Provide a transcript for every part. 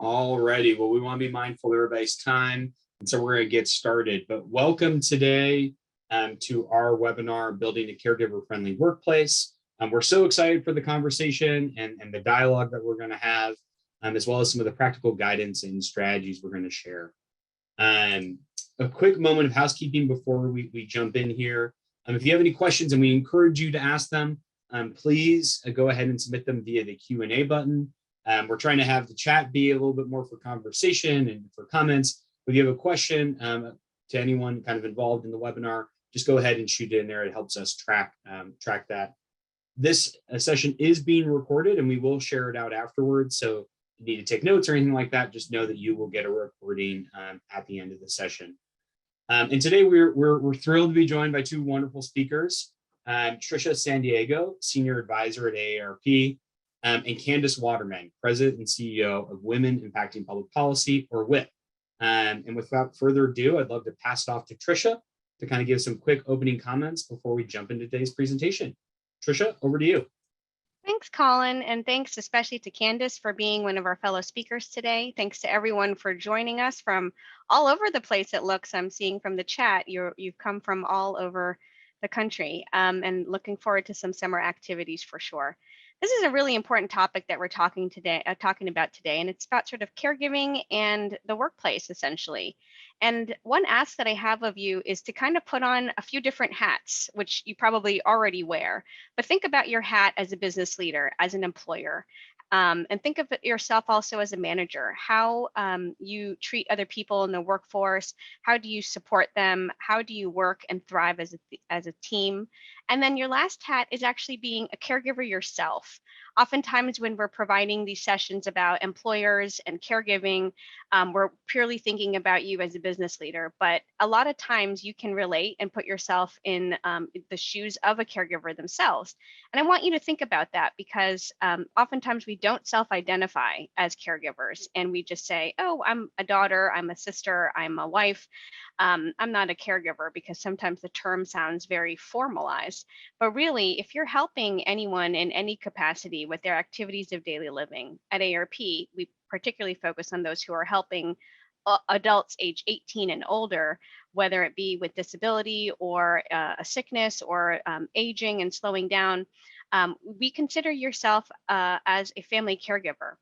Alrighty, well, we want to be mindful of everybody's time, and so we're going to get started. But welcome today to our webinar, Building a Caregiver-Friendly Workplace. We're so excited for the conversation and the dialogue that we're going to have, as well as some of the practical guidance and strategies we're going to share. A quick moment of housekeeping before we jump in here. If you have any questions, and we encourage you to ask them, please go ahead and submit them via the Q&A button. We're trying to have the chat be a little bit more for conversation and for comments. If you have a question to anyone kind of involved in the webinar, just go ahead and shoot it in there. It helps us track that. This session is being recorded, and we will share it out afterwards. So if you need to take notes or anything like that, just know that you will get a recording at the end of the session. And today we're thrilled to be joined by two wonderful speakers, Tricia San Diego, Senior Advisor at AARP, and Candice Waterman, President and CEO of Women Impacting Public Policy, or WIPP. And without further ado, I'd love to pass it off to Tricia to kind of give some quick opening comments before we jump into today's presentation. Tricia, over to you. Thanks, Colin, and thanks especially to Candice for being one of our fellow speakers today. Thanks to everyone for joining us from all over the place. It looks, I'm seeing from the chat, you've come from all over the country, and looking forward to some summer activities for sure. This is a really important topic that we're talking about today, and it's about sort of caregiving and the workplace, essentially. And one ask that I have of you is to kind of put on a few different hats, which you probably already wear, but think about your hat as a business leader, as an employer. And think of yourself also as a manager, how you treat other people in the workforce, how do you support them, how do you work and thrive as a team. And then your last hat is actually being a caregiver yourself. Oftentimes when we're providing these sessions about employers and caregiving, we're purely thinking about you as a business leader, but a lot of times you can relate and put yourself in the shoes of a caregiver themselves. And I want you to think about that, because oftentimes we don't self-identify as caregivers, and we just say, oh, I'm a daughter, I'm a sister, I'm a wife. I'm not a caregiver, because sometimes the term sounds very formalized. But really, if you're helping anyone in any capacity with their activities of daily living, at AARP, we particularly focus on those who are helping adults age 18 and older, whether it be with disability or a sickness or aging and slowing down. We consider yourself as a family caregiver.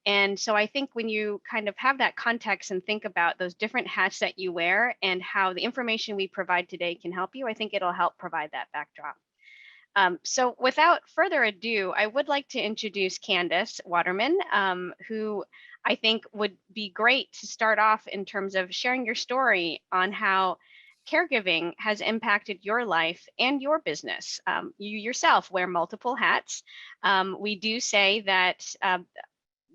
And so I think when you kind of have that context and think about those different hats that you wear and how the information we provide today can help you, I think it'll help provide that backdrop. So without further ado, I would like to introduce Candice Waterman, who I think would be great to start off in terms of sharing your story on how caregiving has impacted your life and your business. You yourself wear multiple hats. We do say that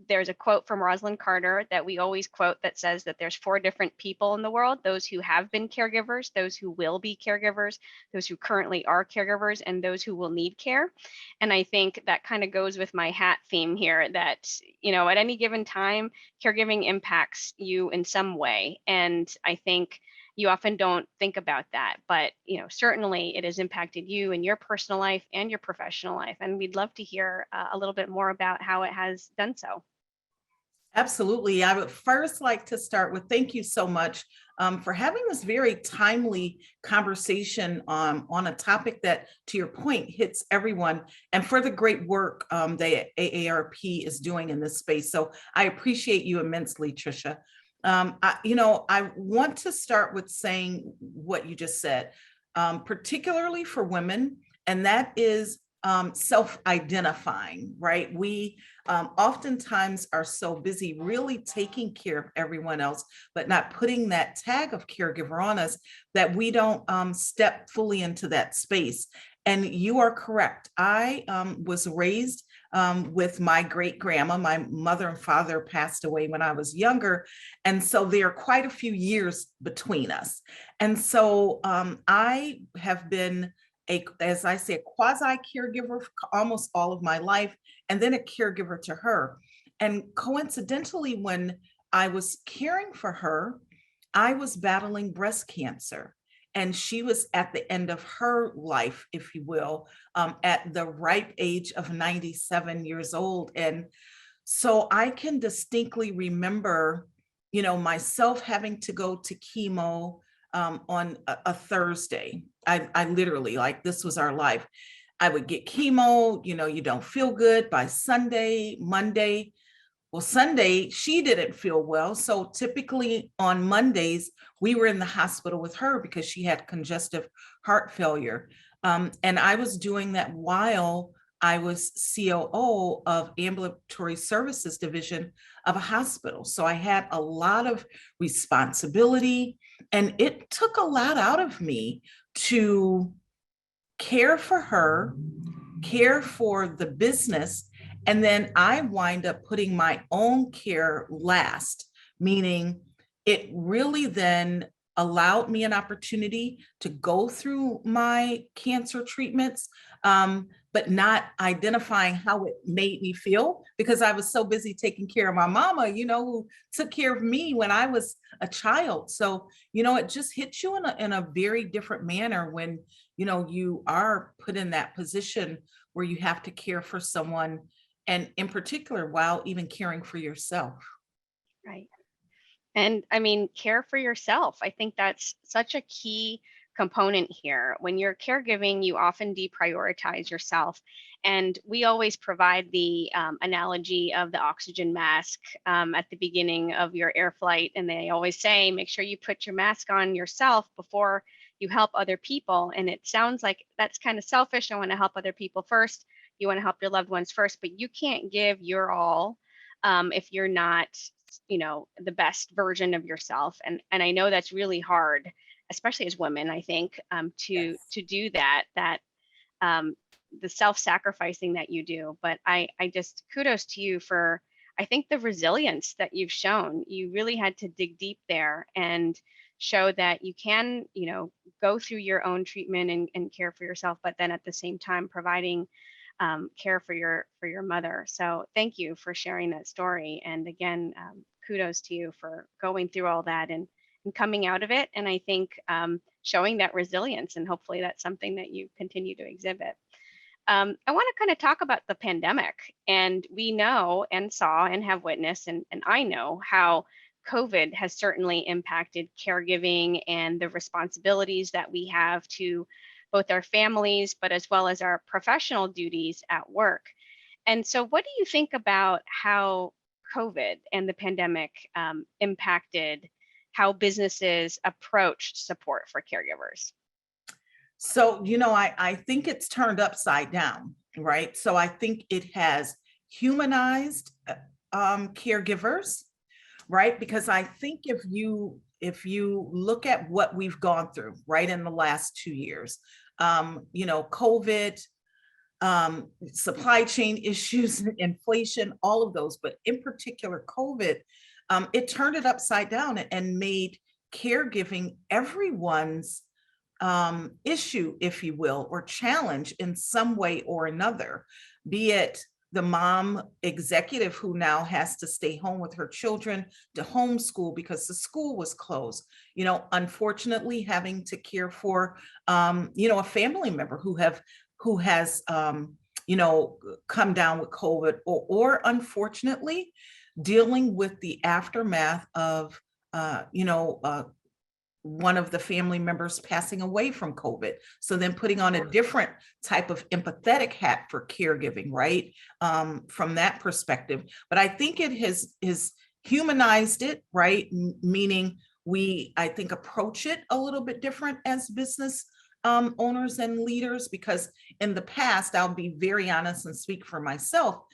there's a quote from Rosalind Carter that we always quote that says that there's 4 different people in the world: those who have been caregivers, those who will be caregivers, those who currently are caregivers, and those who will need care. And I think that kind of goes with my hat theme here, that, you know, at any given time, caregiving impacts you in some way. And I think you often don't think about that, but, you know, certainly it has impacted you in your personal life and your professional life. And we'd love to hear a little bit more about how it has done so. Absolutely. I would first like to start with thank you so much for having this very timely conversation on a topic that, to your point, hits everyone, and for the great work that AARP is doing in this space. So I appreciate you immensely, Tricia. I want to start with saying what you just said, particularly for women, and that is self-identifying, right? We oftentimes are so busy really taking care of everyone else, but not putting that tag of caregiver on us, that we don't step fully into that space. And you are correct. I was raised with my great grandma. My mother and father passed away when I was younger. And so there are quite a few years between us. And so I have been as I say, a quasi-caregiver for almost all of my life, and then a caregiver to her. And coincidentally, when I was caring for her, I was battling breast cancer. And she was at the end of her life, if you will, at the ripe age of 97 years old. And So I can distinctly remember, myself having to go to chemo on a Thursday. I literally, like, this was our life. I would get chemo, you don't feel good by Sunday, Monday. Well, Sunday, she didn't feel well. So typically on Mondays, we were in the hospital with her because she had congestive heart failure. And I was doing that while I was COO of Ambulatory Services Division of a hospital. So I had a lot of responsibility, and it took a lot out of me to care for her, care for the business, and then I wind up putting my own care last, meaning it really then allowed me an opportunity to go through my cancer treatments, but not identifying how it made me feel because I was so busy taking care of my mama, who took care of me when I was a child. So, it just hits you in a very different manner when, you are put in that position where you have to care for someone, and in particular, while even caring for yourself. Right. And I mean, care for yourself. I think that's such a key component here. When you're caregiving, you often deprioritize yourself. And we always provide the analogy of the oxygen mask at the beginning of your air flight. And they always say, make sure you put your mask on yourself before you help other people. And it sounds like that's kind of selfish. I want to help other people first. You want to help your loved ones first, but you can't give your all if you're not the best version of yourself. And I know that's really hard, especially as women, I think, to do that the self-sacrificing that you do. But I just kudos to you for, I think, the resilience that you've shown. You really had to dig deep there and show that you can, go through your own treatment and care for yourself, but then at the same time providing care for your mother. So thank you for sharing that story. And again, kudos to you for going through all that and coming out of it. And I think showing that resilience, and hopefully that's something that you continue to exhibit. I want to kind of talk about the pandemic. And we know and saw and have witnessed, and I know how COVID has certainly impacted caregiving and the responsibilities that we have to both our families, but as well as our professional duties at work. And so what do you think about how COVID and the pandemic impacted how businesses approach support for caregivers? So, I think it's turned upside down, right? So I think it has humanized caregivers, right? Because I think if you look at what we've gone through, right, in the last 2 years, COVID, supply chain issues, inflation, all of those, but in particular, COVID, it turned it upside down and made caregiving everyone's issue, if you will, or challenge in some way or another, be it the mom executive who now has to stay home with her children to homeschool because the school was closed, unfortunately having to care for, a family member who has, come down with COVID, or unfortunately dealing with the aftermath of, one of the family members passing away from COVID. So then putting on a different type of empathetic hat for caregiving, right? From that perspective. But I think it has humanized it, right? Meaning I think, approach it a little bit different as business owners and leaders, because in the past, I'll be very honest and speak for myself,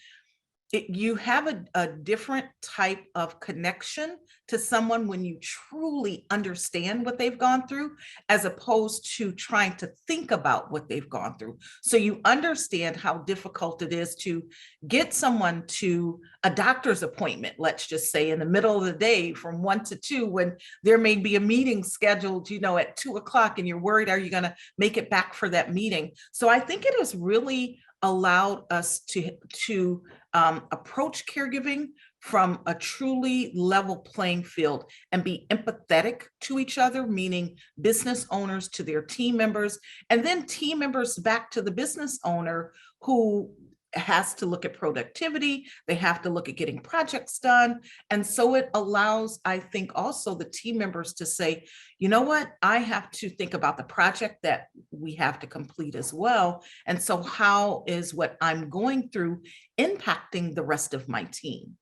you have a different type of connection to someone when you truly understand what they've gone through, as opposed to trying to think about what they've gone through. So you understand how difficult it is to get someone to a doctor's appointment, let's just say in the middle of the day from 1 to 2, when there may be a meeting scheduled, at 2 o'clock, and you're worried, are you going to make it back for that meeting? So I think it has really allowed us to approach caregiving from a truly level playing field and be empathetic to each other, meaning business owners to their team members, and then team members back to the business owner who has to look at productivity. They have to look at getting projects done. And so it allows, I think, also the team members to say, you know what, I have to think about the project that we have to complete as well. And so how is what I'm going through impacting the rest of my team?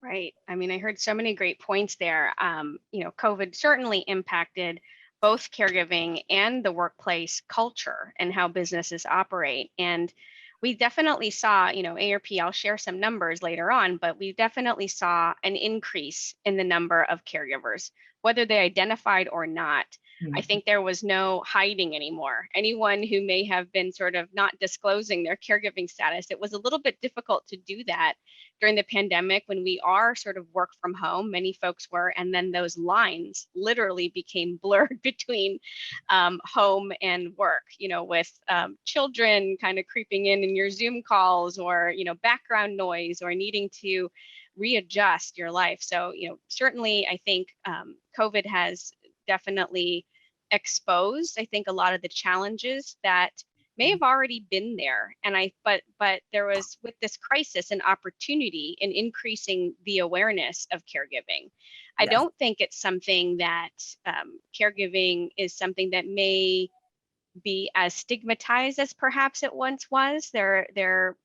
Right. I mean, I heard so many great points there. COVID certainly impacted both caregiving and the workplace culture and how businesses operate. And we definitely saw, AARP, I'll share some numbers later on, but we definitely saw an increase in the number of caregivers, whether they identified or not. I think there was no hiding anymore. Anyone who may have been sort of not disclosing their caregiving status, it was a little bit difficult to do that during the pandemic when we are sort of work from home. Many folks were, and then those lines literally became blurred between home and work, with children kind of creeping in your Zoom calls, or, background noise, or needing to readjust your life. So, certainly I think COVID has definitely exposed, I think, a lot of the challenges that may have already been there. And but there was, with this crisis, an opportunity in increasing the awareness of caregiving. I don't think it's something that caregiving is something that may be as stigmatized as perhaps it once was. There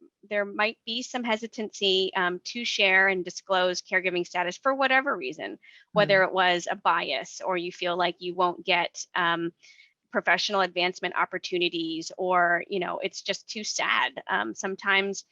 might be some hesitancy to share and disclose caregiving status for whatever reason, whether it was a bias, or you feel like you won't get professional advancement opportunities, or it's just too sad. Sometimes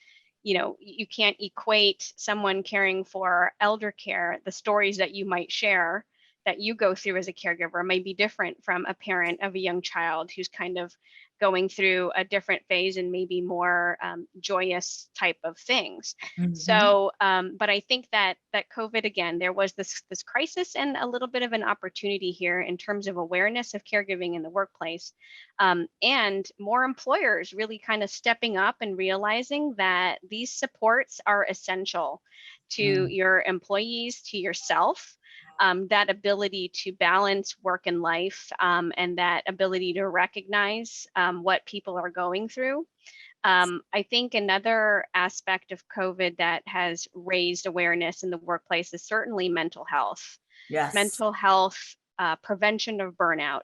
you can't equate someone caring for elder care, the stories that you might share that you go through as a caregiver may be different from a parent of a young child who's kind of going through a different phase and maybe more joyous type of things. So, but I think that COVID, again, there was this crisis and a little bit of an opportunity here in terms of awareness of caregiving in the workplace, and more employers really kind of stepping up and realizing that these supports are essential to your employees, to yourself. That ability to balance work and life, and that ability to recognize what people are going through. I think another aspect of COVID that has raised awareness in the workplace is certainly mental health. Yes. Mental health, prevention of burnout,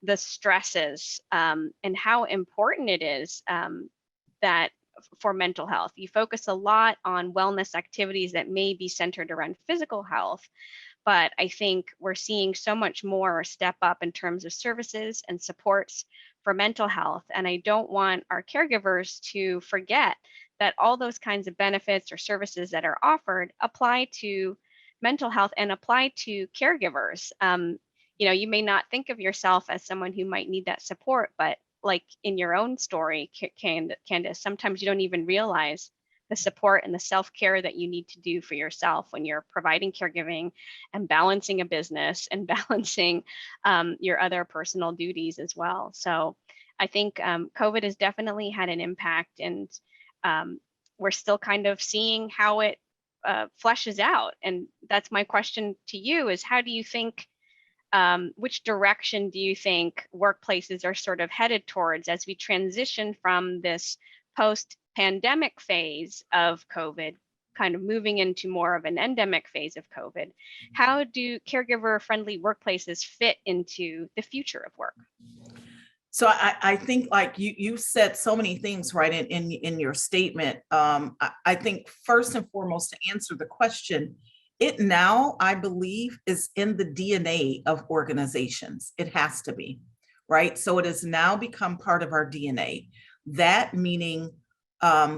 the stresses, and how important it is that for mental health. You focus a lot on wellness activities that may be centered around physical health, but I think we're seeing so much more step up in terms of services and supports for mental health. And I don't want our caregivers to forget that all those kinds of benefits or services that are offered apply to mental health and apply to caregivers. You may not think of yourself as someone who might need that support, but like in your own story, Candice, sometimes you don't even realize the support and the self-care that you need to do for yourself when you're providing caregiving and balancing a business and balancing your other personal duties as well. So I think COVID has definitely had an impact, and we're still kind of seeing how it fleshes out. And that's my question to you, is how do you think, which direction do you think workplaces are sort of headed towards as we transition from this post-pandemic phase of COVID, kind of moving into more of an endemic phase of COVID? How do caregiver-friendly workplaces fit into the future of work? So I think, like you said so many things right in your statement. I think first and foremost, to answer the question, it now, I believe, is in the DNA of organizations. It has to be, right? So it has now become part of our DNA. That meaning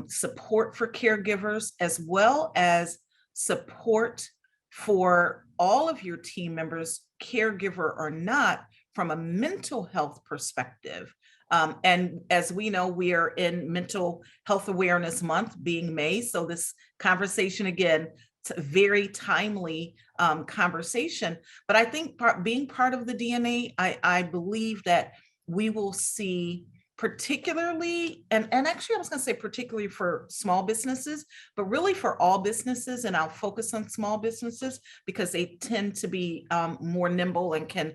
support for caregivers, as well as support for all of your team members, caregiver or not, from a mental health perspective. And as we know, we are in Mental Health Awareness Month, being May. So this conversation, again, it's a very timely conversation. But I think being part of the DNA, I believe that we will see particularly, and actually I was going to say particularly for small businesses, but really for all businesses, and I'll focus on small businesses because they tend to be more nimble and can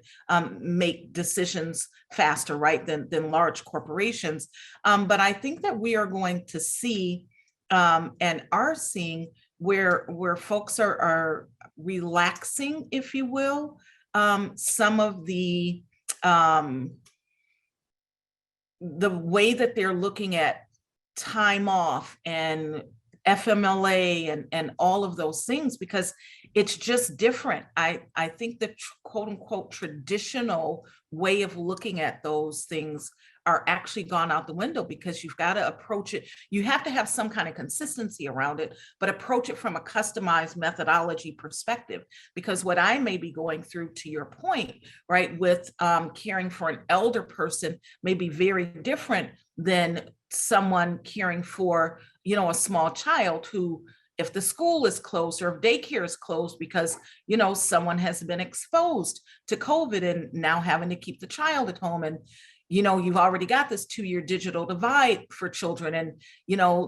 make decisions faster, right, than large corporations. But I think that we are going to see and are seeing where folks are relaxing, if you will, some of the way that they're looking at time off and FMLA and all of those things, because it's just different. I think the quote unquote traditional way of looking at those things are actually gone out the window, because you've got to approach it. You have to have some kind of consistency around it, but approach it from a customized methodology perspective. Because what I may be going through, to your point, right, with caring for an elder person may be very different than someone caring for, a small child who, if the school is closed or if daycare is closed because, someone has been exposed to COVID and now having to keep the child at home, and, you've already got this 2-year digital divide for children. And,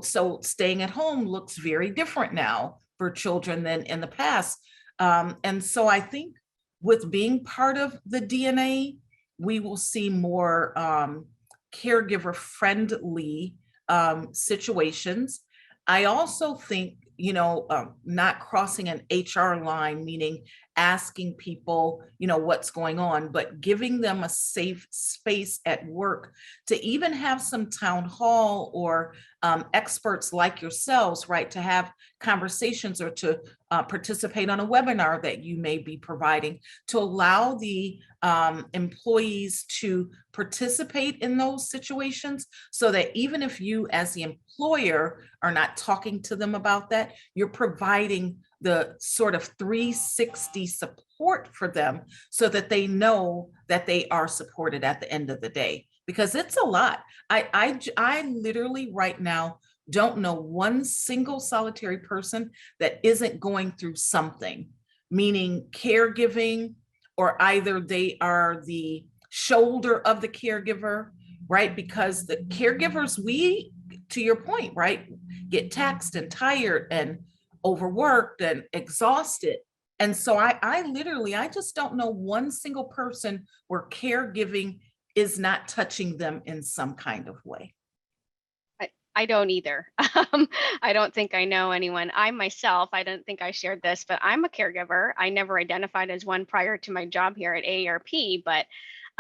so staying at home looks very different now for children than in the past. And so I think with being part of the DNA, we will see more caregiver-friendly situations. I also think, not crossing an HR line, meaning asking people, what's going on, but giving them a safe space at work to even have some town hall or experts like yourselves, right, to have conversations or to participate on a webinar that you may be providing, to allow the employees to participate in those situations, so that even if you as the employer are not talking to them about that, you're providing the sort of 360 support for them, so that they know that they are supported at the end of the day, because it's a lot. I literally right now don't know one single solitary person that isn't going through something, meaning caregiving, or either they are the shoulder of the caregiver, right? Because the caregivers, we, to your point, right, get taxed and tired and overworked and exhausted. And so I literally, I just don't know one single person where caregiving is not touching them in some kind of way. I don't either. I don't think I know anyone. I myself, I don't think I shared this, but I'm a caregiver. I never identified as one prior to my job here at AARP, but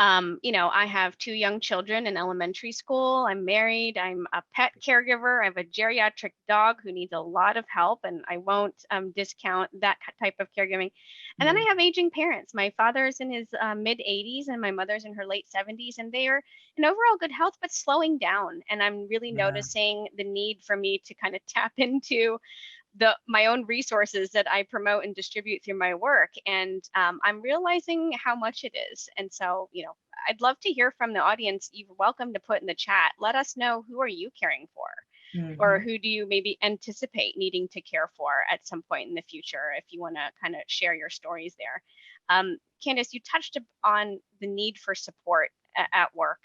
I have 2 young children in elementary school. I'm married. I'm a pet caregiver. I have a geriatric dog who needs a lot of help, and I won't discount that type of caregiving. And then I have aging parents. My father's in his mid 80s and my mother's in her late 70s, and they are in overall good health, but slowing down. And I'm really noticing the need for me to kind of tap into my own resources that I promote and distribute through my work. And I'm realizing how much it is. And so, I'd love to hear from the audience. You're welcome to put in the chat. Let us know, who are you caring for? Or who do you maybe anticipate needing to care for at some point in the future, if you want to kind of share your stories there. Candice, you touched on the need for support at work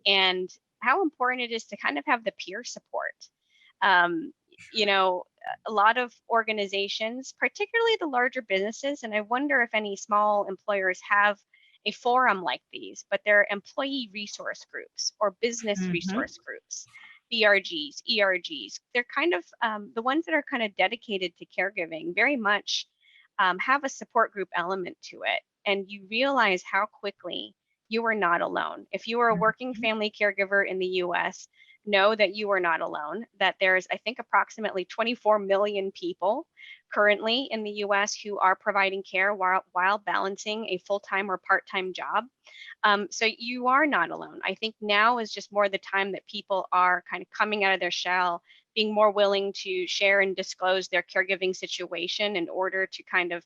and how important it is to kind of have the peer support. A lot of organizations, particularly the larger businesses, and I wonder if any small employers have a forum like these, but they're employee resource groups or business resource groups, BRGs, ERGs. They're kind of the ones that are kind of dedicated to caregiving, very much have a support group element to it. And you realize how quickly you are not alone. If you are a working family caregiver in the US, know that you are not alone, that there's, I think, approximately 24 million people currently in the US who are providing care while balancing a full-time or part-time job. So you are not alone. I think now is just more the time that people are kind of coming out of their shell, being more willing to share and disclose their caregiving situation in order to kind of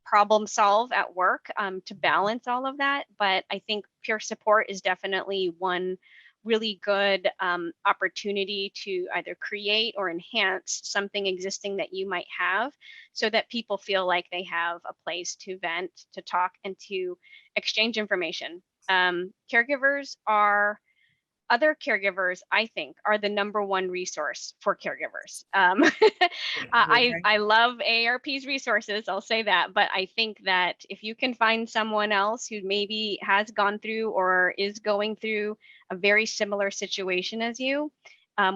problem solve at work, to balance all of that. But I think peer support is definitely one really good opportunity to either create or enhance something existing that you might have, so that people feel like they have a place to vent, to talk, and to exchange information. Caregivers are other caregivers, I think, are the #1 resource for caregivers. I love AARP's resources, I'll say that, but I think that if you can find someone else who maybe has gone through or is going through a very similar situation as you,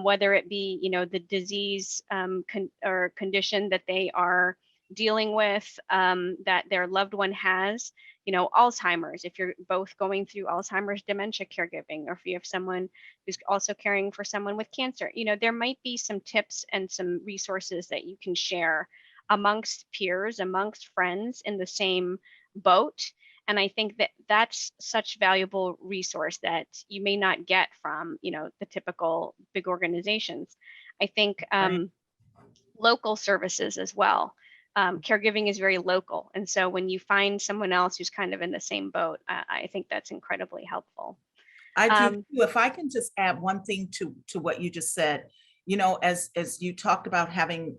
whether it be, the disease or condition that they are dealing with, that their loved one has, Alzheimer's, if you're both going through Alzheimer's dementia caregiving, or if you have someone who's also caring for someone with cancer, there might be some tips and some resources that you can share amongst peers, amongst friends in the same boat. And I think that that's such valuable resource that you may not get from, the typical big organizations. I think local services as well. Caregiving is very local. And so when you find someone else who's kind of in the same boat, I think that's incredibly helpful. I do too. If I can just add one thing to what you just said, as you talked about having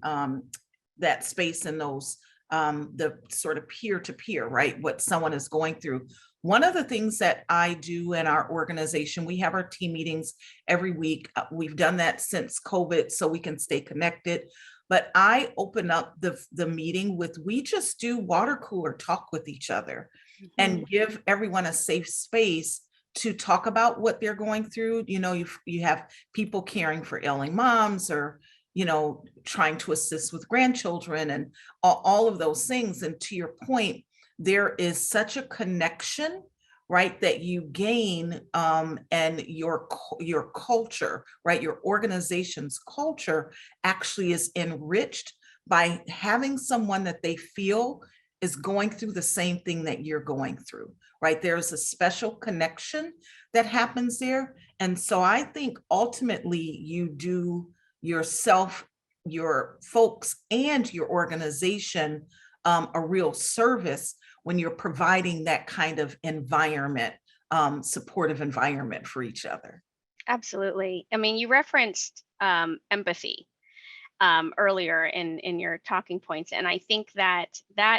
that space in those, the sort of peer-to-peer, right? What someone is going through. One of the things that I do in our organization, we have our team meetings every week. We've done that since COVID so we can stay connected. But I open up the meeting with, we just do water cooler talk with each other and give everyone a safe space to talk about what they're going through. You have people caring for ailing moms, or, trying to assist with grandchildren and all of those things. And to your point, there is such a connection, right, that you gain, and your culture, right, your organization's culture actually is enriched by having someone that they feel is going through the same thing that you're going through, right? There's a special connection that happens there. And so I think ultimately you do yourself, your folks, and your organization a real service when you're providing that kind of environment, supportive environment for each other. Absolutely. I mean, you referenced empathy earlier in your talking points. And I think that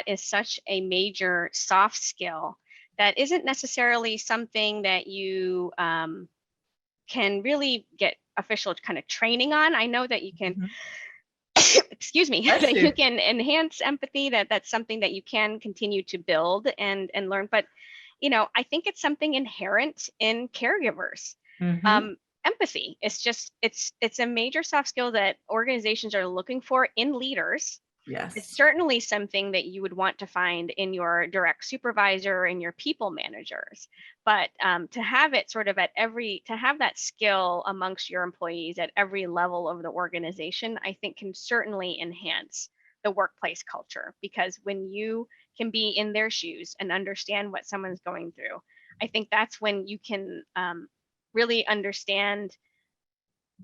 is such a major soft skill that isn't necessarily something that you can really get official kind of training on. I know that you can, excuse me, that you can enhance empathy, that's something that you can continue to build and learn. But, I think it's something inherent in caregivers. Empathy is just, it's a major soft skill that organizations are looking for in leaders. Yes. It's certainly something that you would want to find in your direct supervisor and your people managers. But to have it sort of to have that skill amongst your employees at every level of the organization, I think can certainly enhance the workplace culture, because when you can be in their shoes and understand what someone's going through, I think that's when you can really understand,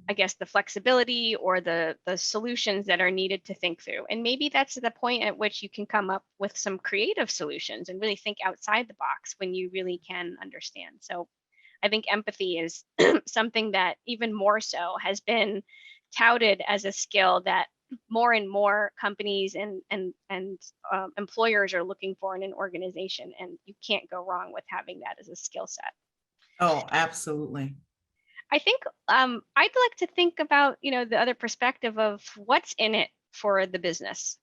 I guess, the flexibility or the solutions that are needed to think through. And maybe that's the point at which you can come up with some creative solutions and really think outside the box when you really can understand. So I think empathy is something that even more so has been touted as a skill that more and more companies and employers are looking for in an organization. And you can't go wrong with having that as a skill set. Oh, absolutely. I think I'd like to think about, the other perspective of what's in it for the business,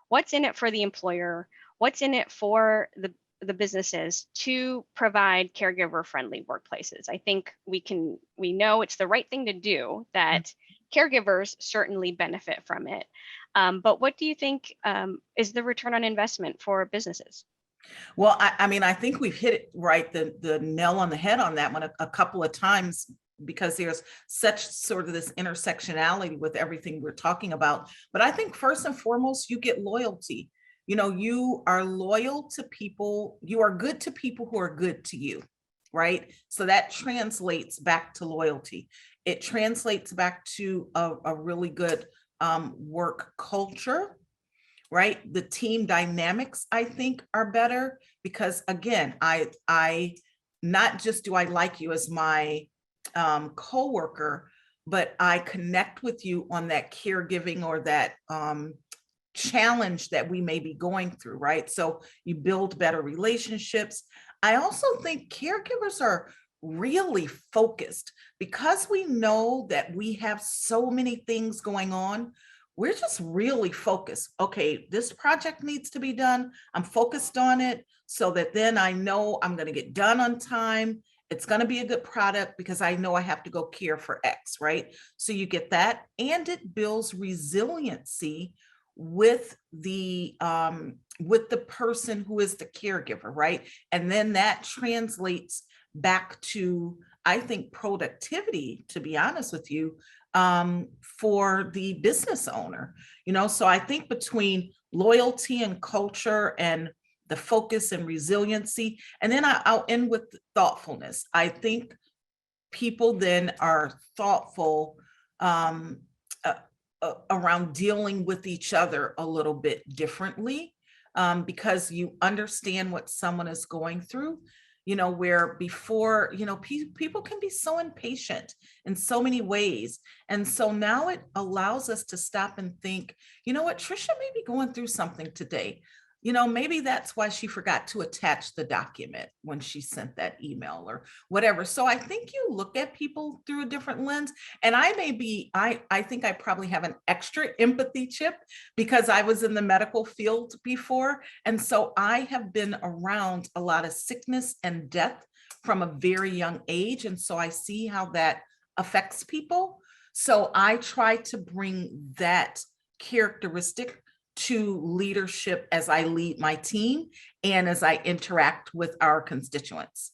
what's in it for the employer, what's in it for the businesses to provide caregiver-friendly workplaces. I think we know it's the right thing to do, that caregivers certainly benefit from it. But what do you think is the return on investment for businesses? Well, I mean, I think we've hit it right, the nail on the head on that one a couple of times, because there's such sort of this intersectionality with everything we're talking about. But I think first and foremost, you get loyalty. You are loyal to people. You are good to people who are good to you, right? So that translates back to loyalty. It translates back to a really good work culture, right? The team dynamics, I think, are better because, again, I not just do I like you as my coworker, but I connect with you on that caregiving or that challenge that we may be going through, right? So you build better relationships. I also think caregivers are really focused because we know that we have so many things going on. We're just really focused. Okay, this project needs to be done. I'm focused on it so that then I know I'm going to get done on time. It's going to be a good product because I know I have to go care for X, right? So you get that, and it builds resiliency with the person who is the caregiver, right? And then that translates back to, I think, productivity, to be honest with you, for the business owner. So I think between loyalty and culture and the focus and resiliency, and then I'll end with thoughtfulness. I think people then are thoughtful around dealing with each other a little bit differently, because you understand what someone is going through. Where before, people can be so impatient in so many ways. And so now it allows us to stop and think, you know what, Trisha may be going through something today. Maybe that's why she forgot to attach the document when she sent that email or whatever. So I think you look at people through a different lens. And I think I probably have an extra empathy chip because I was in the medical field before. And so I have been around a lot of sickness and death from a very young age. And so I see how that affects people. So I try to bring that characteristic to leadership as I lead my team and as I interact with our constituents.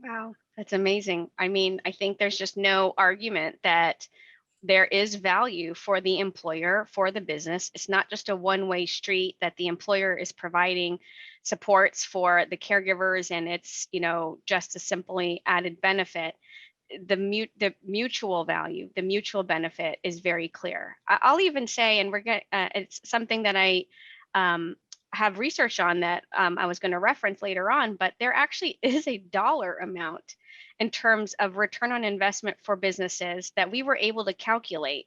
Wow, that's amazing. I mean, I think there's just no argument that there is value for the employer, for the business. It's not just a one-way street, that the employer is providing supports for the caregivers and it's, just a simply added benefit. The mutual value, the mutual benefit is very clear. I'll even say, and it's something that I have research on that I was going to reference later on, but there actually is a dollar amount in terms of return on investment for businesses that we were able to calculate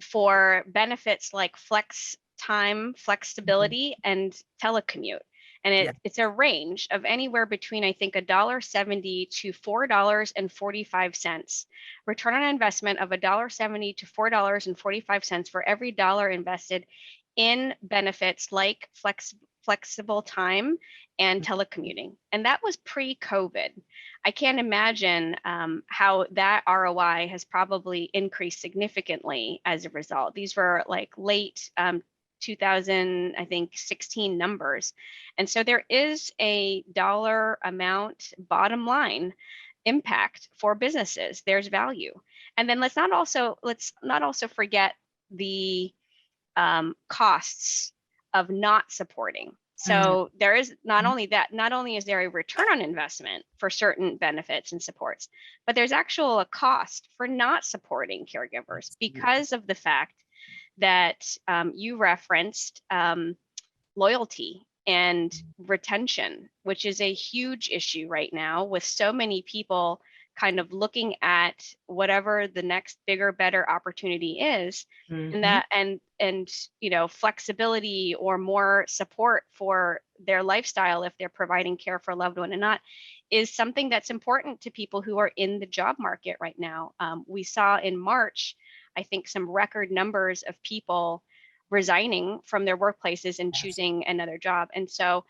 for benefits like flex time, flexibility, and telecommute. And it's a range of anywhere between, I think, $1.70 to $4.45. Return on investment of $1.70 to $4.45 for every dollar invested in benefits like flexible time and telecommuting. And that was pre-COVID. I can't imagine how that ROI has probably increased significantly as a result. These were like late 2016 numbers. And so there is a dollar amount bottom line impact for businesses. There's value. And then let's not also forget the costs of not supporting. So there is not only is there a return on investment for certain benefits and supports, but there's actual a cost for not supporting caregivers because of the fact that you referenced loyalty and retention, which is a huge issue right now with so many people kind of looking at whatever the next bigger, better opportunity is, and flexibility or more support for their lifestyle if they're providing care for a loved one and not, is something that's important to people who are in the job market right now. We saw in March, I think, some record numbers of people resigning from their workplaces and choosing another job. And so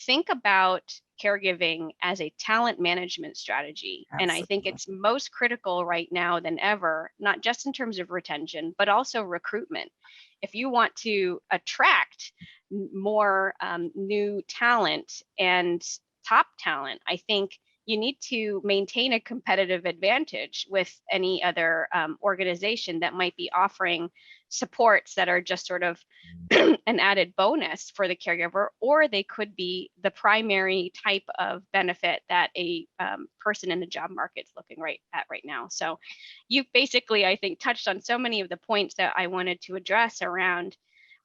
think about caregiving as a talent management strategy. Absolutely. And I think it's most critical right now than ever, not just in terms of retention, but also recruitment. If you want to attract more new talent and top talent, I think you need to maintain a competitive advantage with any other organization that might be offering supports that are just sort of an added bonus for the caregiver, or they could be the primary type of benefit that a person in the job market is looking right now. So you've basically, I think, touched on so many of the points that I wanted to address around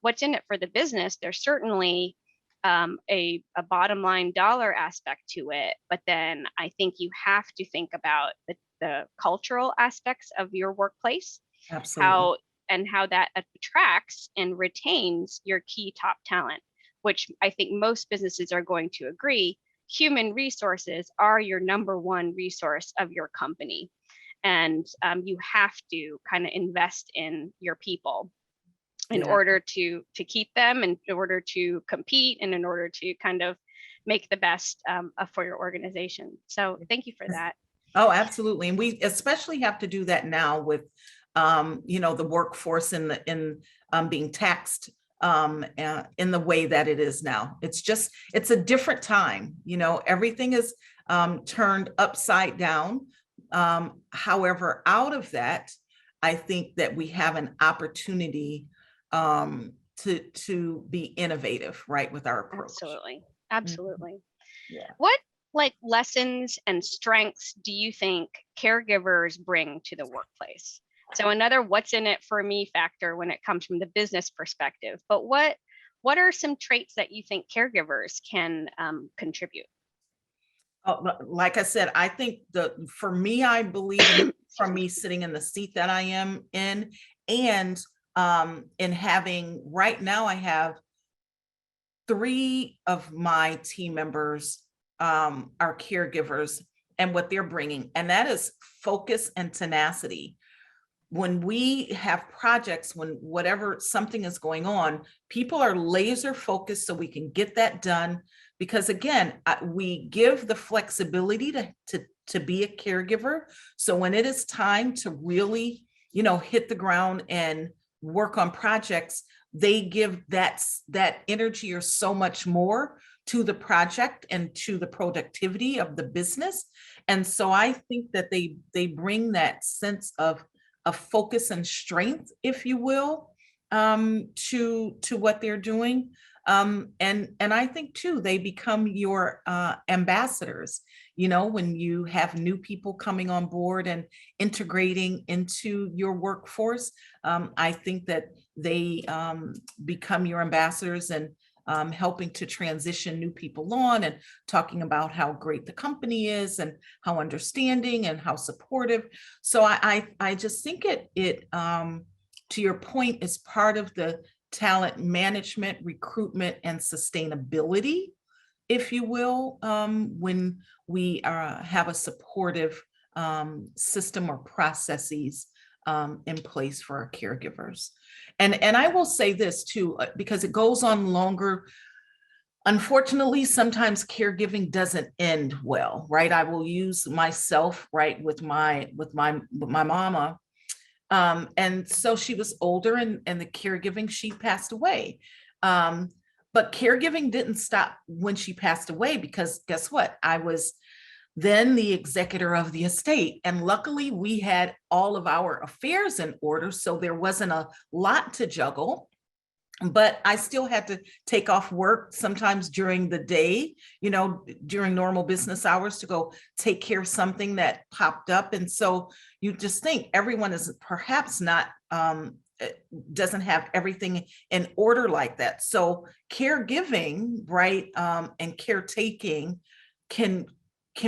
what's in it for the business. There's certainly a bottom line dollar aspect to it, but then I think you have to think about the cultural aspects of your workplace. Absolutely. How that attracts and retains your key top talent, which I think most businesses are going to agree human resources are your number one resource of your company. And you have to kind of invest in your people in order to keep them, in order to compete, and in order to kind of make the best for your organization. So thank you for that. Oh, absolutely. And we especially have to do that now with, the workforce in being taxed in the way that it is now. It's a different time. Everything is turned upside down. However, out of that, I think that we have an opportunity to be innovative, right, with our approach. Absolutely. Yeah. What lessons and strengths do you think caregivers bring to the workplace? So another what's in it for me factor when it comes from the business perspective, but what are some traits that you think caregivers can contribute? Like I said, I think for me, I believe from me sitting in the seat that I am in, and in having, right now I have 3 of my team members are caregivers, and what they're bringing, and that is focus and tenacity. When we have projects, when whatever something is going on, people are laser focused so we can get that done. Because again, we give the flexibility to be a caregiver. So when it is time to really, hit the ground and work on projects, they give that energy or so much more to the project and to the productivity of the business. And so I think that they bring that sense of focus and strength, if you will, to what they're doing. And I think too, they become your ambassadors, when you have new people coming on board and integrating into your workforce. I think that they become your ambassadors and helping to transition new people on and talking about how great the company is and how understanding and how supportive. So I just think it to your point, is part of the talent management, recruitment, and sustainability, if you will, when we have a supportive system or processes in place for our caregivers. And I will say this too, because it goes on longer. Unfortunately, sometimes caregiving doesn't end well, right? I will use myself, right, with my mama. And so she was older, and the caregiving, she passed away. But caregiving didn't stop when she passed away, because guess what? I was then the executor of the estate. And luckily we had all of our affairs in order. So there wasn't a lot to juggle, but I still had to take off work sometimes during the day, during normal business hours, to go take care of something that popped up. And so you just think everyone is perhaps not, doesn't have everything in order like that. So caregiving, right, and caretaking can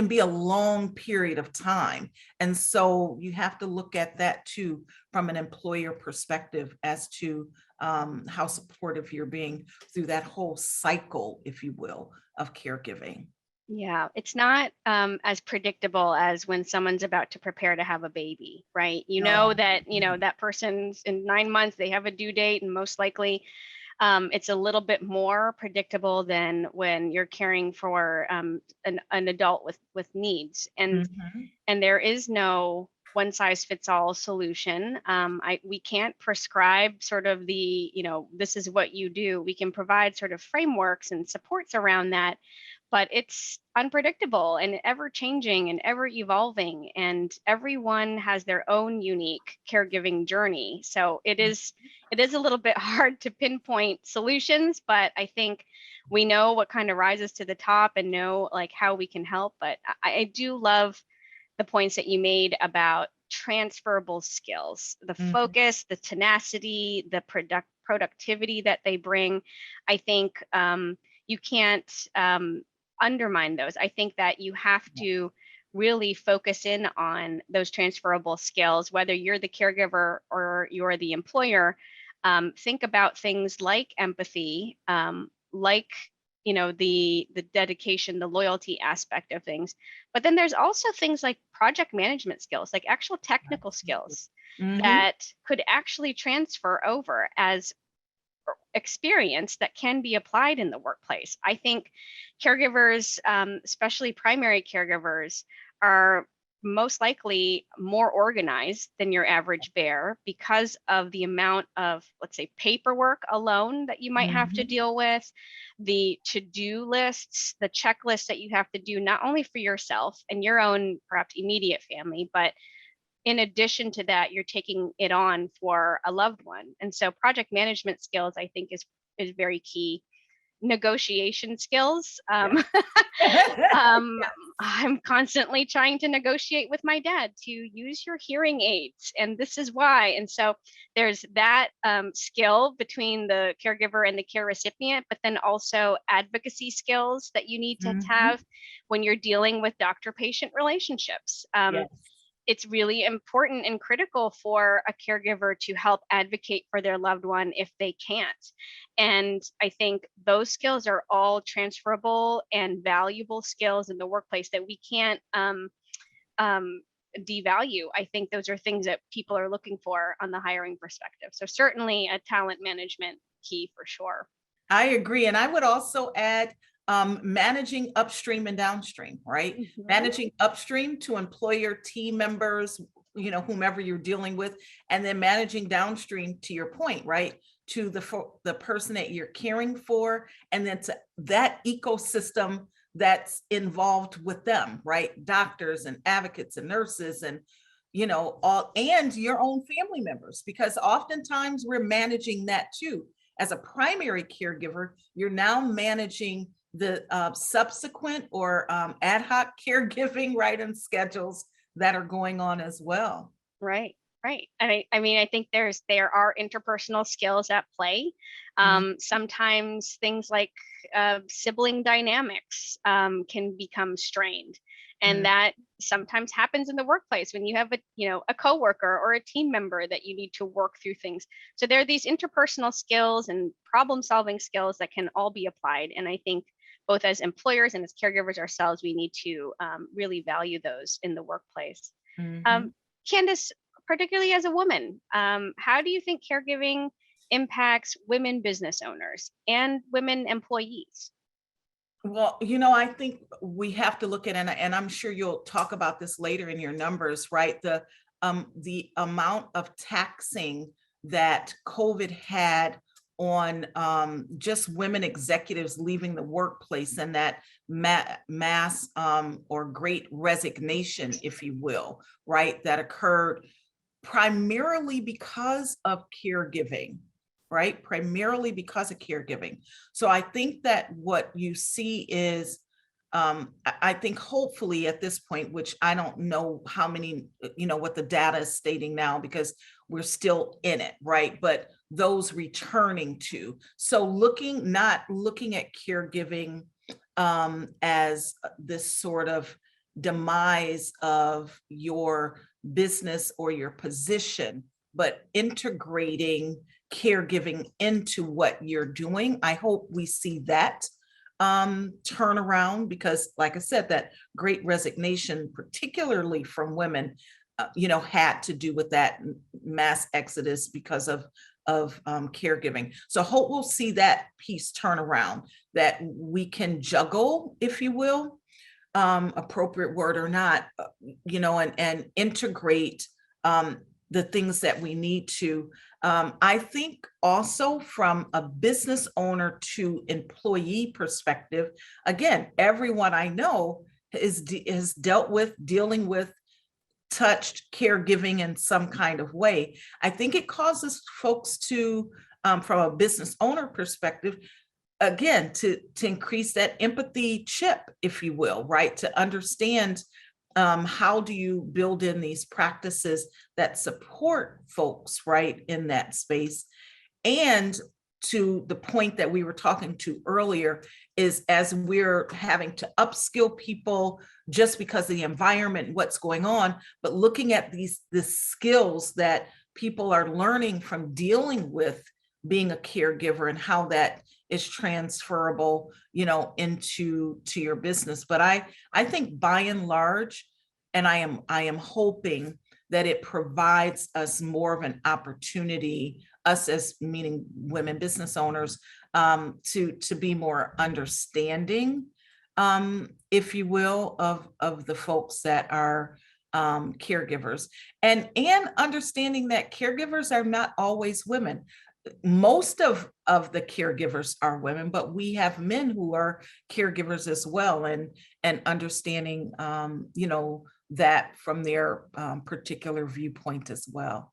be a long period of time. And so you have to look at that too, from an employer perspective, as to how supportive you're being through that whole cycle, if you will, of caregiving. Yeah, it's not as predictable as when someone's about to prepare to have a baby, right? That person's in 9 months, they have a due date, and most likely it's a little bit more predictable than when you're caring for an adult with needs. And there is no one size fits all solution. We can't prescribe sort of this is what you do. We can provide sort of frameworks and supports around that, but it's unpredictable and ever changing and ever evolving, and everyone has their own unique caregiving journey. So it is a little bit hard to pinpoint solutions, but I think we know what kind of rises to the top and know how we can help. But I do love the points that you made about transferable skills, the focus, the tenacity, the productivity that they bring. I think you can't undermine those. I think that you have to really focus in on those transferable skills, whether you're the caregiver or you're the employer. Think about things like empathy, like the dedication, the loyalty aspect of things. But then there's also things like project management skills, like actual technical skills that could actually transfer over as experience that can be applied in the workplace. I think caregivers, especially primary caregivers, are most likely more organized than your average bear because of the amount of, let's say, paperwork alone that you might have to deal with, the to-do lists, the checklists that you have to do, not only for yourself and your own perhaps immediate family, but in addition to that, you're taking it on for a loved one. And so project management skills, I think, is very key. Negotiation skills. I'm constantly trying to negotiate with my dad to use your hearing aids, and this is why. And so there's that skill between the caregiver and the care recipient, but then also advocacy skills that you need to have when you're dealing with doctor-patient relationships. It's really important and critical for a caregiver to help advocate for their loved one if they can't. And I think those skills are all transferable and valuable skills in the workplace that we can't devalue. I think those are things that people are looking for on the hiring perspective. So certainly a talent management key for sure. I agree. And I would also add managing upstream and downstream, right? Managing upstream to employer team members, whomever you're dealing with, and then managing downstream, to your point, right? To the person that you're caring for, and then to that ecosystem that's involved with them, right? Doctors and advocates and nurses and all, and your own family members, because oftentimes we're managing that too. As a primary caregiver, you're now managing the subsequent or ad hoc caregiving, right, and schedules that are going on as well. Right. And I think there are interpersonal skills at play. Sometimes things like sibling dynamics can become strained. And that sometimes happens in the workplace when you have a coworker or a team member that you need to work through things. So there are these interpersonal skills and problem solving skills that can all be applied. And I think both as employers and as caregivers ourselves, we need to really value those in the workplace. Candice, particularly as a woman, how do you think caregiving impacts women business owners and women employees? Well, I think we have to look at, and I'm sure you'll talk about this later in your numbers, right? The amount of taxing that COVID had on just women executives leaving the workplace, and that mass or great resignation, if you will, right? That occurred primarily because of caregiving, right? Primarily because of caregiving. So I think that what you see is, I think hopefully at this point, which I don't know how many, what the data is stating now, because we're still in it, right? But those returning to, so not looking at caregiving as this sort of demise of your business or your position, but integrating caregiving into what you're doing. I hope we see that turn around, because like I said, that great resignation, particularly from women, had to do with that mass exodus because of caregiving. So hope we'll see that piece turn around, that we can juggle, if you will, appropriate word or not, and integrate the things that we need to. I think also from a business owner to employee perspective, again, everyone I know is dealing with touched caregiving in some kind of way. I think it causes folks to, from a business owner perspective, again, to increase that empathy chip, if you will, right? To understand how do you build in these practices that support folks, right, in that space. And to the point that we were talking to earlier, is as we're having to upskill people just because of the environment and what's going on, but looking at the skills that people are learning from dealing with being a caregiver and how that is transferable, into your business. But I think by and large, and I am hoping that it provides us more of an opportunity, us as meaning women business owners, to be more understanding, if you will, of the folks that are caregivers, and understanding that caregivers are not always women. Most of the caregivers are women, but we have men who are caregivers as well, and understanding, that from their particular viewpoint as well.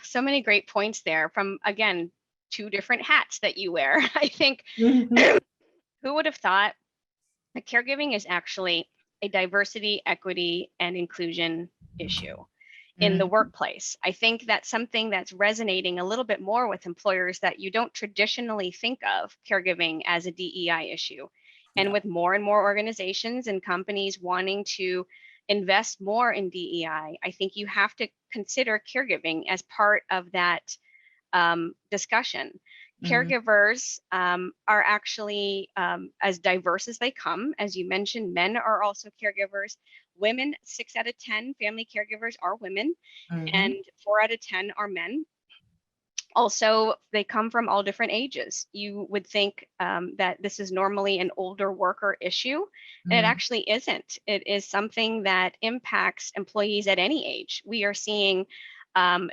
So many great points there from, again, 2 different hats that you wear. I think Mhm. who would have thought that caregiving is actually a diversity, equity, and inclusion issue in the Mhm. workplace? I think that's something that's resonating a little bit more with employers, that you don't traditionally think of caregiving as a DEI issue. And Yeah. with more and more organizations and companies wanting to invest more in DEI, I think you have to consider caregiving as part of that discussion. Mhm. Caregivers are actually as diverse as they come. As you mentioned, men are also caregivers. Women, 6 out of 10 family caregivers are women, and Mhm. 4 out of 10 are men. Also, they come from all different ages. You would think that this is normally an older worker issue. And it Mhm. actually isn't. It is something that impacts employees at any age. We are seeing um,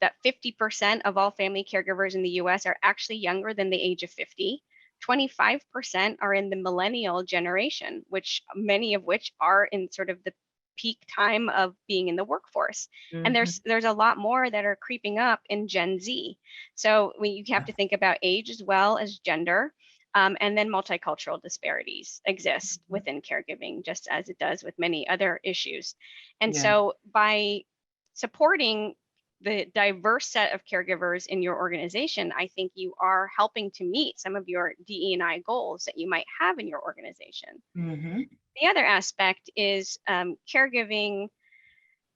that 50% of all family caregivers in the US are actually younger than the age of 50. 25% are in the millennial generation, which many of which are in sort of the peak time of being in the workforce. And Mhm. there's a lot more that are creeping up in Gen Z. So you have to think about age as well as gender. And then multicultural disparities exist within caregiving, just as it does with many other issues. And Yeah. so by supporting the diverse set of caregivers in your organization, I think you are helping to meet some of your DE&I goals that you might have in your organization. Mhm. The other aspect is caregiving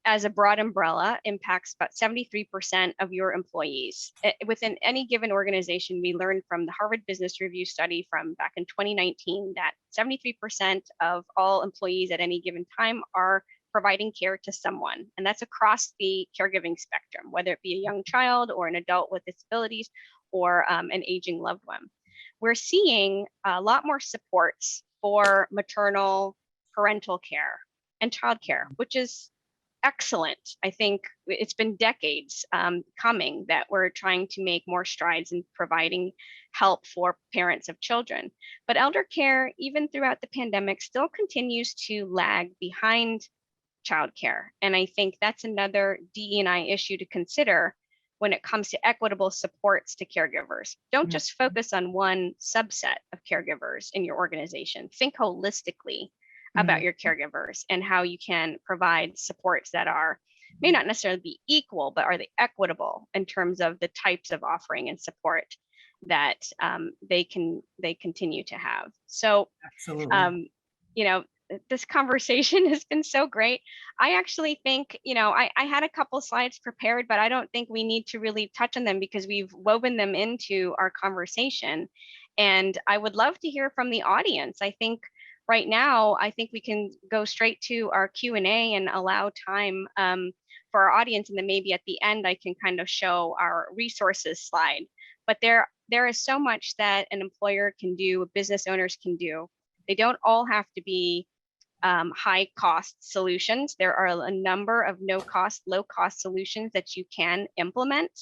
as a broad umbrella impacts about 73% of your employees. Within any given organization, we learned from the Harvard Business Review study from back in 2019 that 73% of all employees at any given time are providing care to someone. And that's across the caregiving spectrum, whether it be a young child or an adult with disabilities or an aging loved one. We're seeing a lot more supports for maternal parental care and childcare, which is excellent. I think it's been decades coming that we're trying to make more strides in providing help for parents of children. But elder care, even throughout the pandemic, still continues to lag behind childcare. And I think that's another DE&I issue to consider when it comes to equitable supports to caregivers. Don't Mhm. just focus on one subset of caregivers in your organization. Think holistically about Mhm. your caregivers and how you can provide supports that are may not necessarily be equal, but are they equitable in terms of the types of offering and support that they continue to have. So Absolutely. um, you know, this conversation has been so great. I actually think, I had a couple slides prepared, but I don't think we need to really touch on them because we've woven them into our conversation. And I would love to hear from the audience. I think right now, I think we can go straight to our Q&A and allow time for our audience. And then maybe at the end, I can kind of show our resources slide. But there is so much that an employer can do, business owners can do. They don't all have to be high cost solutions. There are a number of no cost, low cost solutions that you can implement.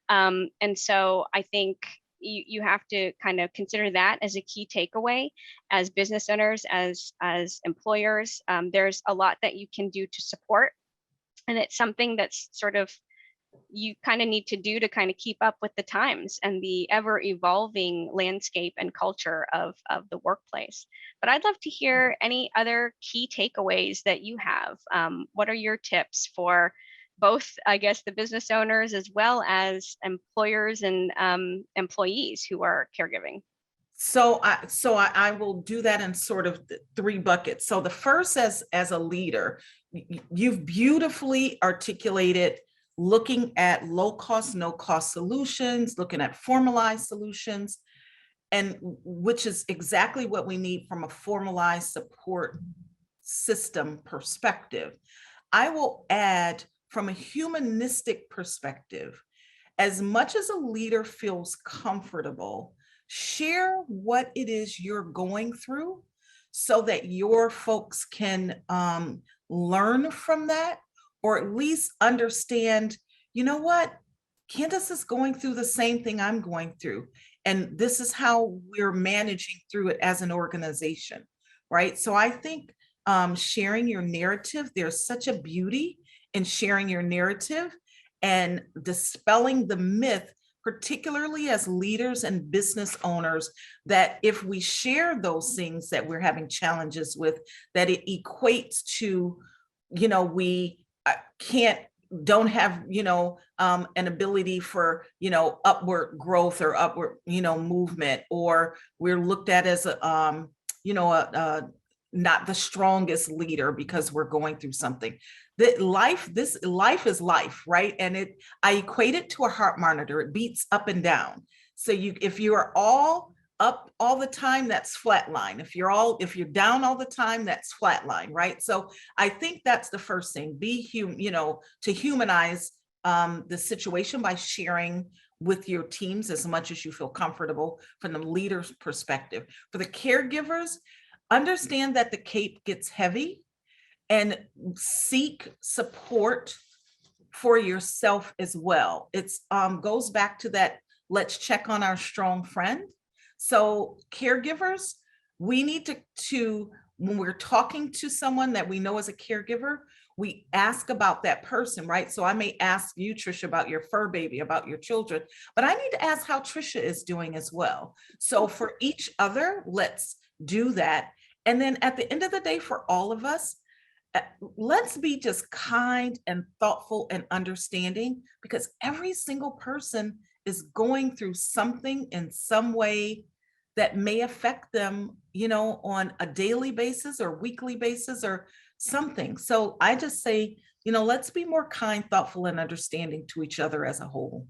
And so I think you have to kind of consider that as a key takeaway as business owners, as employers. There's a lot that you can do to support. And it's something that's sort of you kind of need to do to kind of keep up with the times and the ever evolving landscape and culture of the workplace. But I'd love to hear any other key takeaways that you have. What are your tips for both, I guess, the business owners as well as employers and employees who are caregiving? So I will do that in sort of 3 buckets. So the first, as a leader, you've beautifully articulated looking at low cost, no cost solutions, looking at formalized solutions, and which is exactly what we need from a formalized support system perspective. I will add, from a humanistic perspective, as much as a leader feels comfortable, share what it is you're going through so that your folks can learn from that, or at least understand, you know what, Candice is going through the same thing I'm going through. And this is how we're managing through it as an organization, right? So I think sharing your narrative, there's such a beauty in sharing your narrative and dispelling the myth, particularly as leaders and business owners, that if we share those things that we're having challenges with, that it equates to, we don't have, an ability for, upward growth or upward, movement, or we're looked at as not the strongest leader because we're going through something. This life is life, right? And I equate it to a heart monitor. It beats up and down. So if you are all up all the time, that's flatline. If you're down all the time, that's flatline, right? So I think that's the first thing. To humanize the situation by sharing with your teams as much as you feel comfortable from the leader's perspective. For the caregivers, understand that the cape gets heavy, and seek support for yourself as well. It's goes back to that, let's check on our strong friend. So caregivers, we need to when we're talking to someone that we know as a caregiver, we ask about that person, right? So I may ask you, Trisha, about your fur baby, about your children, but I need to ask how Trisha is doing as well. So for each other, let's do that. And then at the end of the day, for all of us, let's be just kind and thoughtful and understanding, because every single person is going through something in some way that may affect them, on a daily basis or weekly basis or something. So I just say, let's be more kind, thoughtful, and understanding to each other as a whole.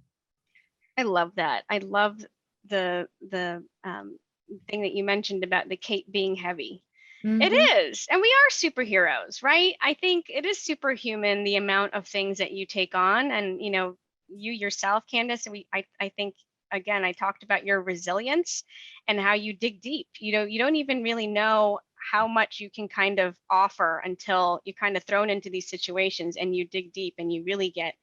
I love that. I love the thing that you mentioned about the cape being heavy. It is. And we are superheroes, right? I think it is superhuman, the amount of things that you take on. And, you yourself, Candice, I think, again, I talked about your resilience and how you dig deep. You don't even really know how much you can kind of offer until you're kind of thrown into these situations and you dig deep and you really get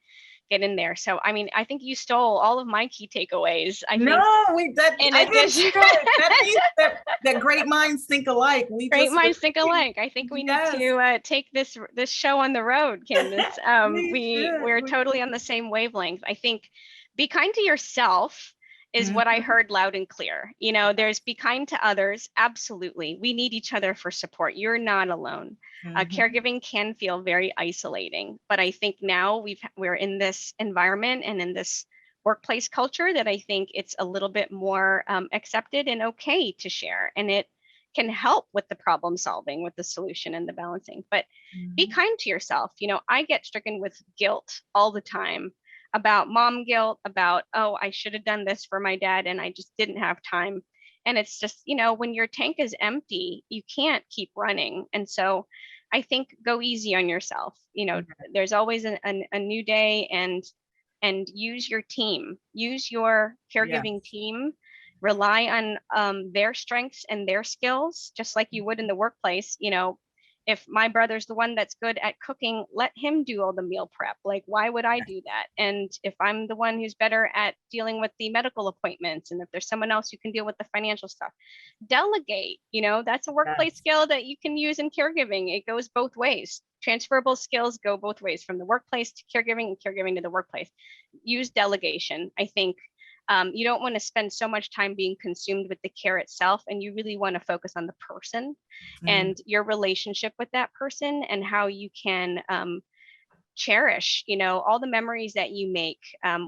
in there. So, I mean, I think you stole all of my key takeaways. I think didn't steal it. That means that great minds think alike. Great minds think alike. I think we need to take this show on the road, Candice. We're totally on the same wavelength. I think be kind to yourself is what I heard loud and clear. There's be kind to others. Absolutely. We need each other for support. You're not alone. Caregiving can feel very isolating, but I think now we're in this environment and in this workplace culture that I think it's a little bit more accepted and okay to share, and it can help with the problem solving, with the solution and the balancing. But be kind to yourself. I get stricken with guilt all the time about mom guilt, about, oh, I should have done this for my dad and I just didn't have time. And it's just, when your tank is empty, you can't keep running. And so I think go easy on yourself. There's always a new day, and use your team, use your caregiving team, rely on their strengths and their skills, just like you would in the workplace. If my brother's the one that's good at cooking, let him do all the meal prep. Like, why would I do that? And if I'm the one who's better at dealing with the medical appointments, and if there's someone else who can deal with the financial stuff, delegate. That's a workplace skill that you can use in caregiving. It goes both ways. Transferable skills go both ways, from the workplace to caregiving and caregiving to the workplace. Use delegation. I think you don't want to spend so much time being consumed with the care itself, and you really want to focus on the person and your relationship with that person, and how you can cherish, all the memories that you make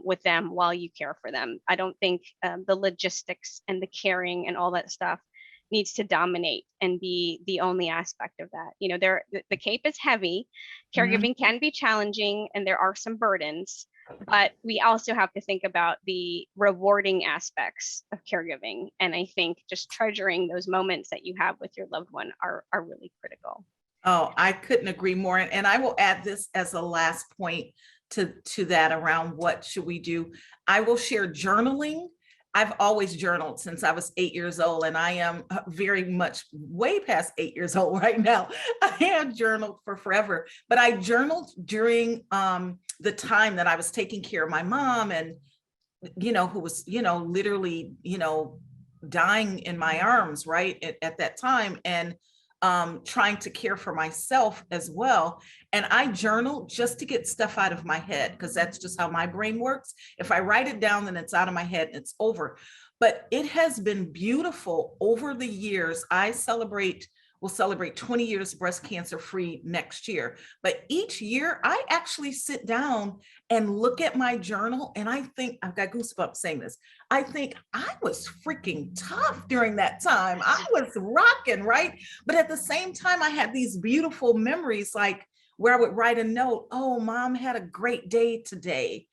with them while you care for them. I don't think the logistics and the caring and all that stuff needs to dominate and be the only aspect of that. You know, the cape is heavy, caregiving can be challenging, and there are some burdens, but we also have to think about the rewarding aspects of caregiving. And I think just treasuring those moments that you have with your loved one are really critical. Oh, I couldn't agree more. And I will add this as a last point to that around what should we do. I will share journaling. I've always journaled since I was 8 years old, and I am very much way past 8 years old right now. I have journaled for forever, but I journaled during the time that I was taking care of my mom, and who was literally dying in my arms right at that time, and trying to care for myself as well. And I journal just to get stuff out of my head, because that's just how my brain works. If I write it down, then it's out of my head and it's over. But it has been beautiful over the years. We'll celebrate 20 years breast cancer free next year. But each year I actually sit down and look at my journal, and I think, I've got goosebumps saying this, I think I was freaking tough during that time. I was rocking, right? But at the same time, I had these beautiful memories, like where I would write a note, oh, mom had a great day today.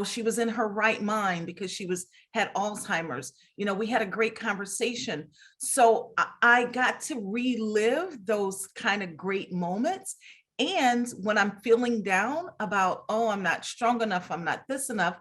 She was in her right mind because she had Alzheimer's. We had a great conversation. So I got to relive those kind of great moments. And when I'm feeling down about, oh, I'm not strong enough, I'm not this enough,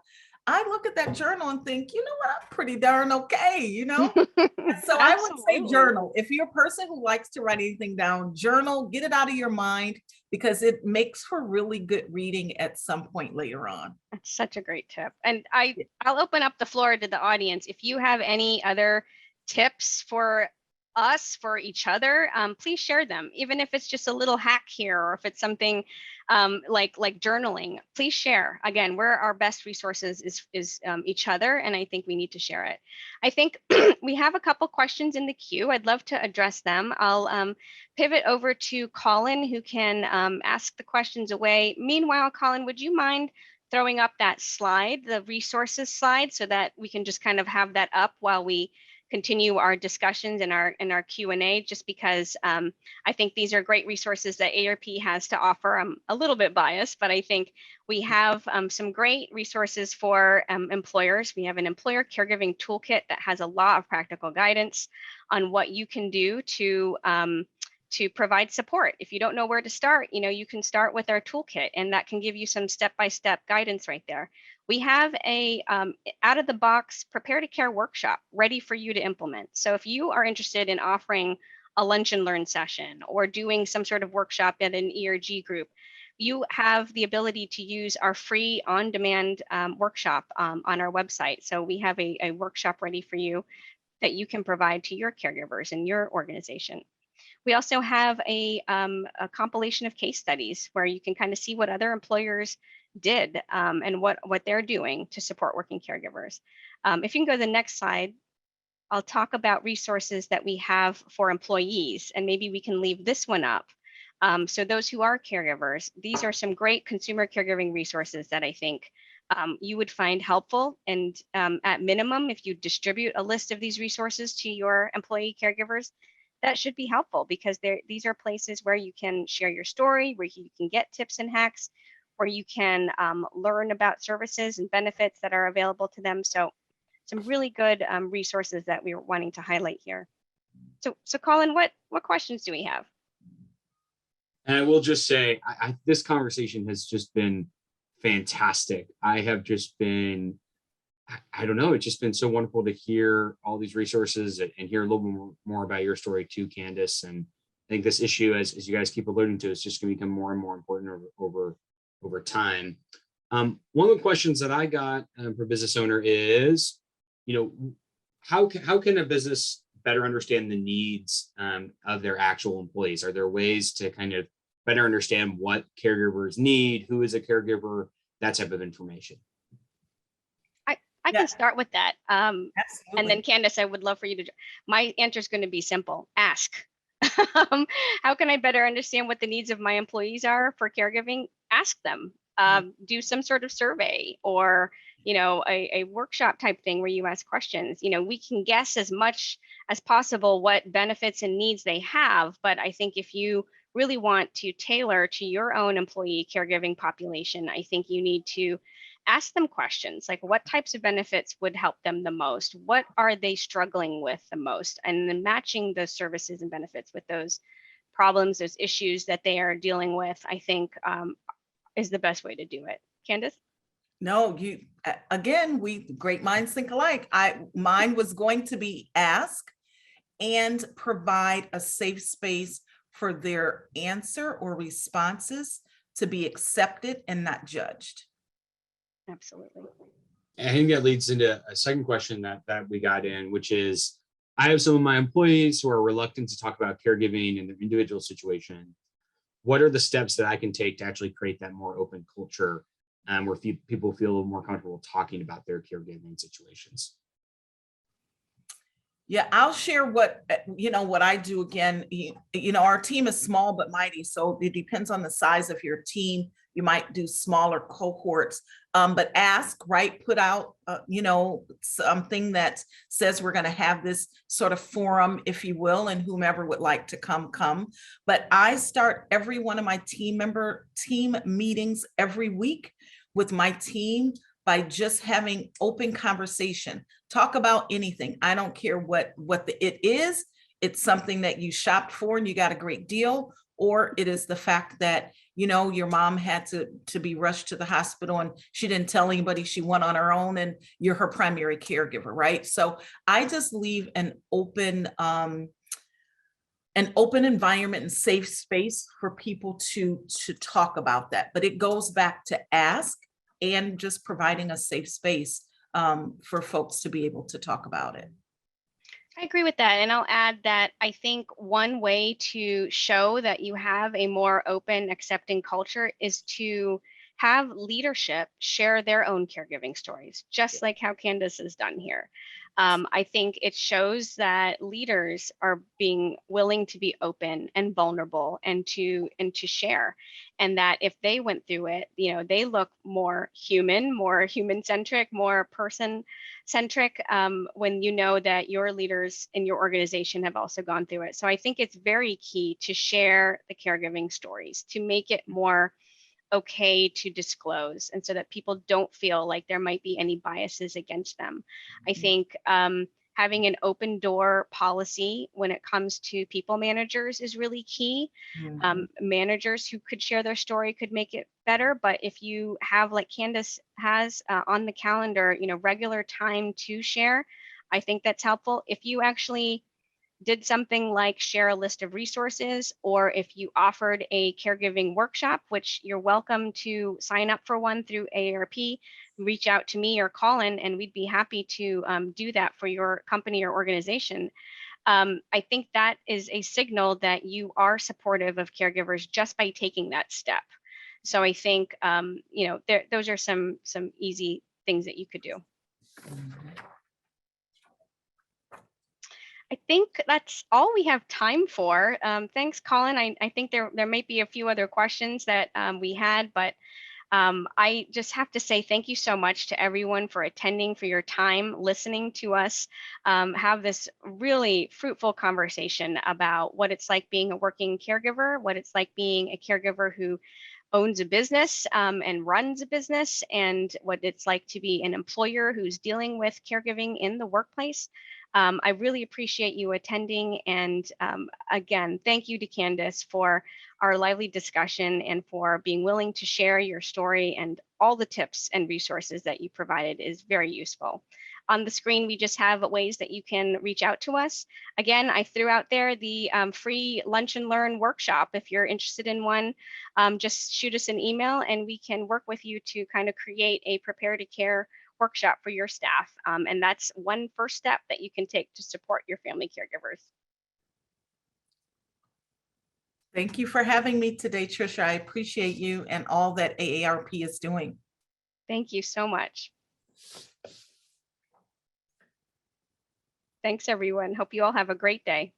I look at that journal and think, you know what, I'm pretty darn okay, So I would say journal. If you're a person who likes to write anything down, journal, get it out of your mind, because it makes for really good reading at some point later on. That's such a great tip. And I'll open up the floor to the audience. If you have any other tips for us, for each other, please share them. Even if it's just a little hack here, or if it's something like journaling, please share. Again, where our best resources is each other, and I think we need to share it. I think we have a couple questions in the queue. I'd love to address them. I'll pivot over to Colin, who can ask the questions away. Meanwhile, Colin, would you mind throwing up that slide, the resources slide, so that we can just kind of have that up while we continue our discussions in our Q&A, just because I think these are great resources that AARP has to offer. I'm a little bit biased, but I think we have some great resources for employers. We have an employer caregiving toolkit that has a lot of practical guidance on what you can do to provide support. If you don't know where to start, you can start with our toolkit, and that can give you some step-by-step guidance right there. We have a out-of-the-box prepare to care workshop ready for you to implement. So if you are interested in offering a lunch and learn session or doing some sort of workshop at an ERG group, you have the ability to use our free on-demand workshop on our website. So we have a workshop ready for you that you can provide to your caregivers in your organization. We also have a compilation of case studies where you can kind of see what other employers did and what they're doing to support working caregivers. If you can go to the next slide, I'll talk about resources that we have for employees, and maybe we can leave this one up. So those who are caregivers, these are some great consumer caregiving resources that I think you would find helpful. And at minimum, if you distribute a list of these resources to your employee caregivers, that should be helpful, because these are places where you can share your story, where you can get tips and hacks, where you can learn about services and benefits that are available to them. So some really good resources that we're wanting to highlight here. So Colin, what questions do we have? And I will just say, this conversation has just been fantastic. I have just been, I don't know, it's just been so wonderful to hear all these resources and hear a little bit more about your story too, Candice. And I think this issue, as you guys keep alluding to, is just going to become more and more important over time. One of the questions that I got for business owner is, how can a business better understand the needs of their actual employees? Are there ways to kind of better understand what caregivers need, who is a caregiver, that type of information? I can start with that. Absolutely. And then Candice, I would love for you to, my answer is going to be simple, ask. How can I better understand what the needs of my employees are for caregiving? Ask them, do some sort of survey, or a workshop type thing where you ask questions. We can guess as much as possible what benefits and needs they have, but I think if you really want to tailor to your own employee caregiving population, I think you need to ask them questions like what types of benefits would help them the most? What are they struggling with the most? And then matching the services and benefits with those problems, those issues that they are dealing with, I think is the best way to do it. Candice? No, again, great minds think alike. Mine was going to be ask and provide a safe space for their answer or responses to be accepted and not judged. Absolutely. I think that leads into a second question that we got in, which is, I have some of my employees who are reluctant to talk about caregiving in their individual situation. What are the steps that I can take to actually create that more open culture where people feel a little more comfortable talking about their caregiving situations? Yeah, I'll share what I do. Again, our team is small but mighty, so it depends on the size of your team. You might do smaller cohorts, but ask, right? Put out, something that says we're going to have this sort of forum, if you will, and whomever would like to come. But I start every one of my team meetings every week with my team by just having open conversation. Talk about anything. I don't care what it is. It's something that you shopped for and you got a great deal, or it is the fact that, your mom had to be rushed to the hospital and she didn't tell anybody, she went on her own and you're her primary caregiver, right? So I just leave an open environment and safe space for people to talk about that. But it goes back to ask and just providing a safe space for folks to be able to talk about it. I agree with that. And I'll add that I think one way to show that you have a more open, accepting culture is to have leadership share their own caregiving stories, just like how Candice has done here. I think it shows that leaders are being willing to be open and vulnerable and to share, and that if they went through it, they look more human-centric, more person-centric when you know that your leaders in your organization have also gone through it. So I think it's very key to share the caregiving stories, to make it more okay to disclose, and so that people don't feel like there might be any biases against them. I think having an open door policy when it comes to people managers is really key. Managers who could share their story could make it better, but if you have, like Candice has on the calendar, regular time to share, I think that's helpful. If you actually did something like share a list of resources, or if you offered a caregiving workshop, which you're welcome to sign up for one through AARP, reach out to me or Colin, and we'd be happy to do that for your company or organization. I think that is a signal that you are supportive of caregivers just by taking that step. So I think, those are some easy things that you could do. I think that's all we have time for. Thanks, Colin. I think there might be a few other questions that we had, but I just have to say thank you so much to everyone for attending, for your time, listening to us have this really fruitful conversation about what it's like being a working caregiver, what it's like being a caregiver who owns a business and runs a business, and what it's like to be an employer who's dealing with caregiving in the workplace. I really appreciate you attending. And again, thank you to Candice for our lively discussion and for being willing to share your story, and all the tips and resources that you provided is very useful. On the screen, we just have ways that you can reach out to us. Again, I threw out there the free Lunch and Learn workshop. If you're interested in one, just shoot us an email and we can work with you to kind of create a prepare to care workshop for your staff. And that's one first step that you can take to support your family caregivers. Thank you for having me today, Tricia. I appreciate you and all that AARP is doing. Thank you so much. Thanks, everyone. Hope you all have a great day.